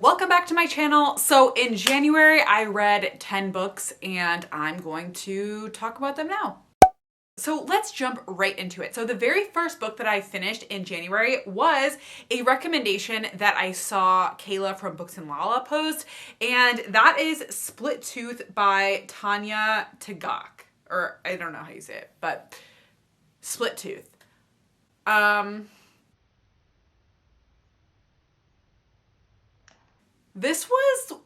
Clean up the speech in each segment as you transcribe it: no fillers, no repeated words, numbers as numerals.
welcome back to my channel. So in January, I read 10 books and I'm going to talk about them now. So let's jump right into it. So the very first book that I finished in January was a recommendation that I saw Kayla from Books and Lala post, and that is Split Tooth by Tanya Tagaq, or I don't know how you say it, but Split Tooth. This was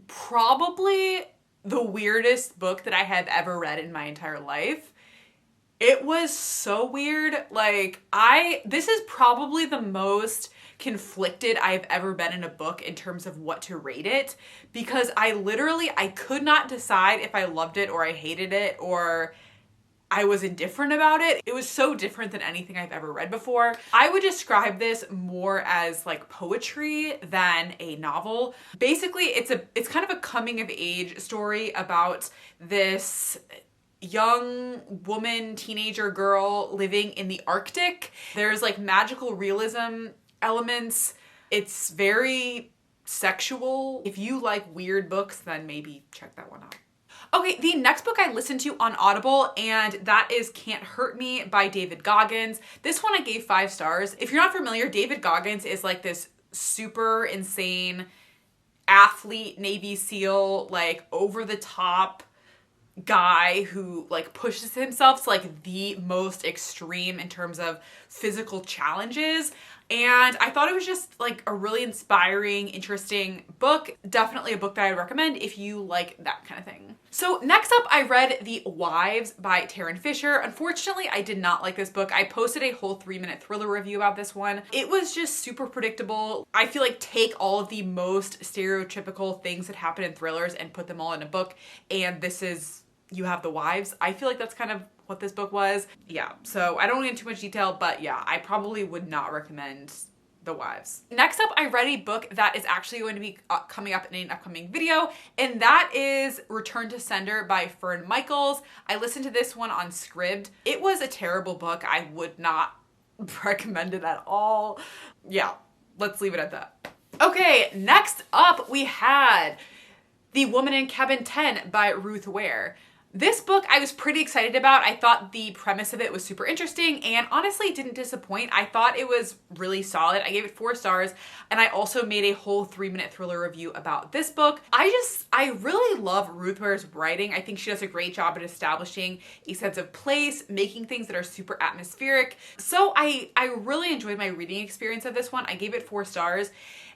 probably the weirdest book that I have ever read in my entire life. It was so weird. This is probably the most conflicted I've ever been in a book in terms of what to rate it, because I could not decide if I loved it or I hated it or I was indifferent about it. It was so different than anything I've ever read before. I would describe this more as like poetry than a novel. Basically, it's kind of a coming of age story about this young woman, teenager girl living in the Arctic. There's like magical realism elements. It's very sexual. If you like weird books, then maybe check that one out. Okay, the next book I listened to on Audible, and that is Cant Hurt Me by David Goggins. This one I gave 5 stars. If you're not familiar, David Goggins is like this super insane athlete, Navy SEAL, like over the top guy who like pushes himself to like the most extreme in terms of physical challenges. And I thought it was just like a really inspiring, interesting book. Definitely a book that I would recommend if you like that kind of thing. So next up, I read The Wives by Tarryn Fisher. Unfortunately, I did not like this book. I posted a whole 3-minute thriller review about this one. It was just super predictable. I feel like take all of the most stereotypical things that happen in thrillers and put them all in a book, and this is, you have The Wives. I feel like that's kind of what this book was. Yeah, so I don't want to get into too much detail, but yeah, I probably would not recommend The Wives. Next up, I read a book that is actually going to be coming up in an upcoming video, and that is Return to Sender by Fern Michaels. I listened to this one on Scribd. It was a terrible book. I would not recommend it at all. Yeah, let's leave it at that. Okay, next up we had The Woman in Cabin 10 by Ruth Ware. This book I was pretty excited about. I thought the premise of it was super interesting, and honestly it didn't disappoint. I thought it was really solid. I gave it 4 stars, and I also made a whole 3-minute thriller review about this book. I really love Ruth Ware's writing. I think she does a great job at establishing a sense of place, making things that are super atmospheric. So I really enjoyed my reading experience of this one. I gave it 4 stars.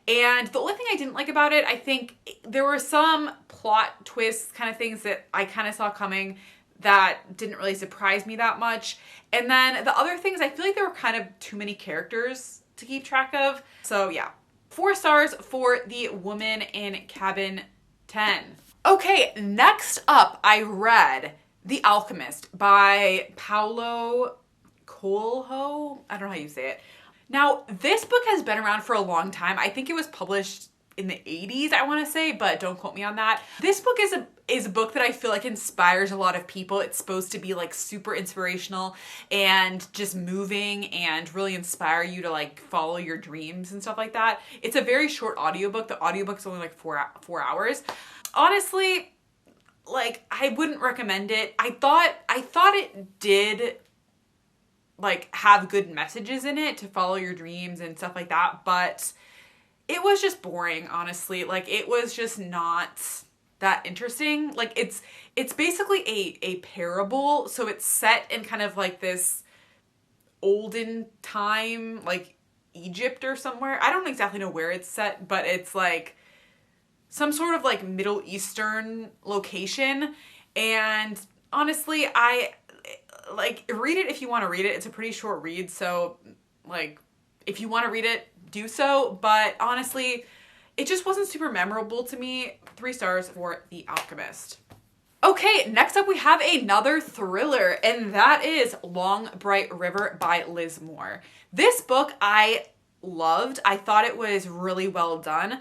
And the only thing I didn't like about it, I think there were some plot twists kind of things that I kind of saw coming that didn't really surprise me that much. And then the other things, I feel like there were kind of too many characters to keep track of. So yeah, 4 stars for The Woman in Cabin 10. Okay, next up I read The Alchemist by Paulo Coelho. I don't know how you say it. Now, this book has been around for a long time. I think it was published in the 80s, I want to say, but don't quote me on that. This book is a book that I feel like inspires a lot of people. It's supposed to be like super inspirational and just moving and really inspire you to like follow your dreams and stuff like that. It's a very short audiobook. The audiobook's only like 4 hours. Honestly, like I wouldn't recommend it. I thought it did like have good messages in it to follow your dreams and stuff like that, but it was just boring, honestly. Like it was just not that interesting. Like it's basically a parable, so it's set in kind of like this olden time, like Egypt or somewhere. I don't exactly know where it's set, but it's like some sort of like Middle Eastern location. And honestly, like read it if you want to read it. It's a pretty short read, so like if you want to read it, do so. But honestly, it just wasn't super memorable to me. 3 stars for The Alchemist. Okay, next up we have another thriller, and that is Long Bright River by Liz Moore. This book I loved. I thought it was really well done.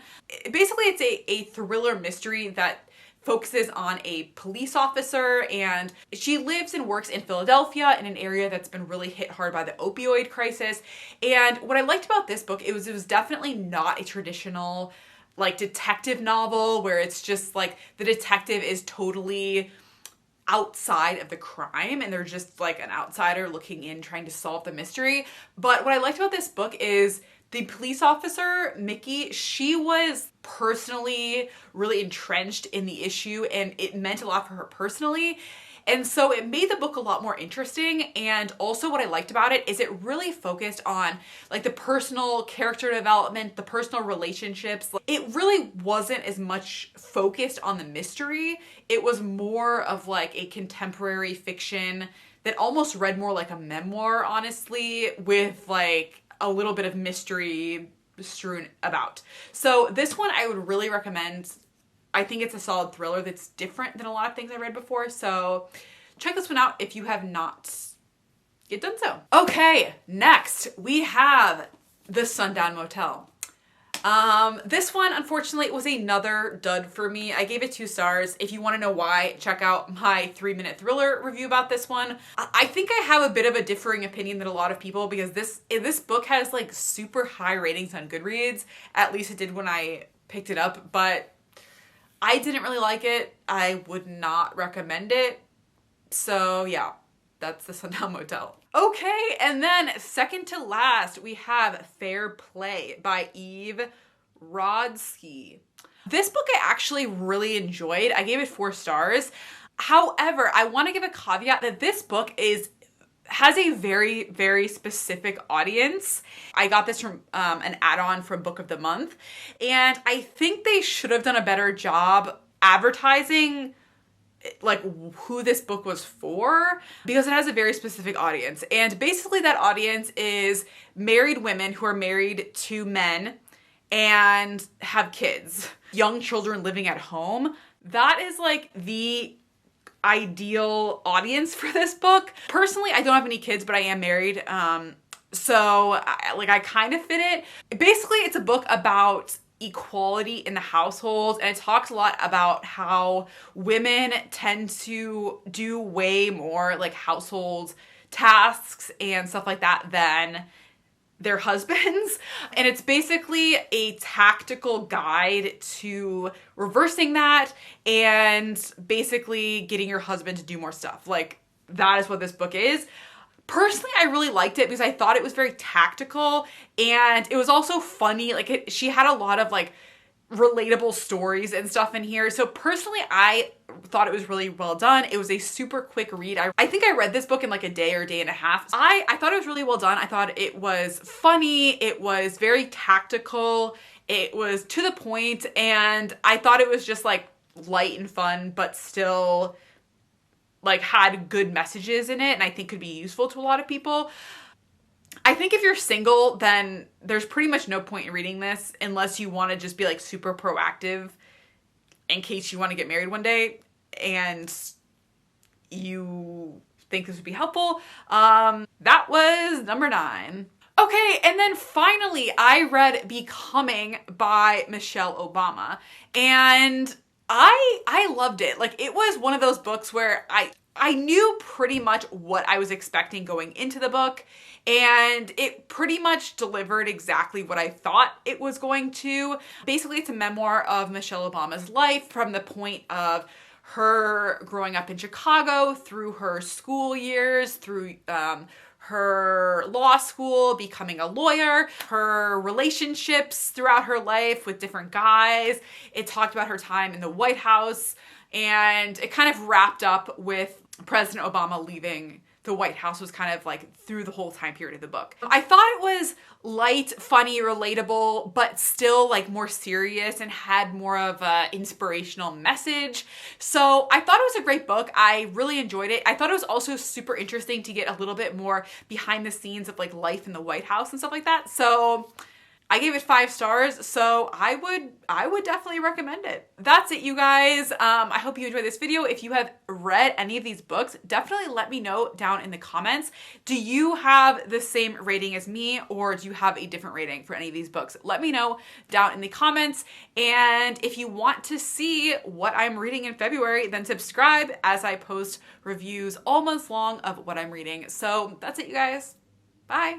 Basically, it's a thriller mystery that focuses on a police officer, and she lives and works in Philadelphia in an area that's been really hit hard by the opioid crisis. And what I liked about this book, it was definitely not a traditional like detective novel where it's just like the detective is totally outside of the crime and they're just like an outsider looking in trying to solve the mystery. But what I liked about this book is the police officer, Mickey, she was personally really entrenched in the issue and it meant a lot for her personally. And so it made the book a lot more interesting. And also what I liked about it is it really focused on like the personal character development, the personal relationships. It really wasn't as much focused on the mystery. It was more of like a contemporary fiction that almost read more like a memoir, honestly, with like a little bit of mystery strewn about. So this one I would really recommend. I think it's a solid thriller that's different than a lot of things I read before. So check this one out if you have not yet done so. Okay, next we have the Sundown Motel. This one, unfortunately, was another dud for me. I gave it 2 stars. If you want to know why, check out my 3-minute thriller review about this one. I think I have a bit of a differing opinion than a lot of people because this book has like super high ratings on GoodReads. At least it did when I picked it up, but I didn't really like it. I would not recommend it. So yeah, that's the Sundown Motel. Okay, and then second to last, we have Fair Play by Eve Rodsky. This book I actually really enjoyed. I gave it 4 stars. However, I want to give a caveat that this book has a very, very specific audience. I got this from an add-on from Book of the Month, and I think they should have done a better job advertising like who this book was for because it has a very specific audience. And basically that audience is married women who are married to men and have kids, young children living at home. That is like the ideal audience for this book. Personally, I don't have any kids, but I am married. So I kind of fit it. Basically, it's a book about equality in the household, and it talks a lot about how women tend to do way more like household tasks and stuff like that than their husbands. And it's basically a tactical guide to reversing that and basically getting your husband to do more stuff. Like that is what this book is. Personally, I really liked it because I thought it was very tactical and it was also funny. Like she had a lot of like relatable stories and stuff in here. So personally, I thought it was really well done. It was a super quick read. I think I read this book in like a day or day and a half. I thought it was really well done. I thought it was funny. It was very tactical. It was to the point, and I thought it was just like light and fun, but still like had good messages in it and I think could be useful to a lot of people. I think if you're single, then there's pretty much no point in reading this unless you want to just be like super proactive in case you want to get married one day and you think this would be helpful. That was number 9. Okay, and then finally I read Becoming by Michelle Obama, and I loved it. Like it was one of those books where I knew pretty much what I was expecting going into the book, and it pretty much delivered exactly what I thought it was going to. Basically, it's a memoir of Michelle Obama's life from the point of her growing up in Chicago through her school years, through her law school, becoming a lawyer, her relationships throughout her life with different guys. It talked about her time in the White House, and it kind of wrapped up with President Obama leaving the White House, was kind of like through the whole time period of the book. I thought it was light, funny, relatable, but still like more serious and had more of a inspirational message. So I thought it was a great book. I really enjoyed it. I thought it was also super interesting to get a little bit more behind the scenes of like life in the White House and stuff like that. So I gave it 5 stars, so I would definitely recommend it. That's it, you guys. I hope you enjoyed this video. If you have read any of these books, definitely let me know down in the comments. Do you have the same rating as me, or do you have a different rating for any of these books? Let me know down in the comments. And if you want to see what I'm reading in February, then subscribe, as I post reviews all month long of what I'm reading. So that's it, you guys. Bye.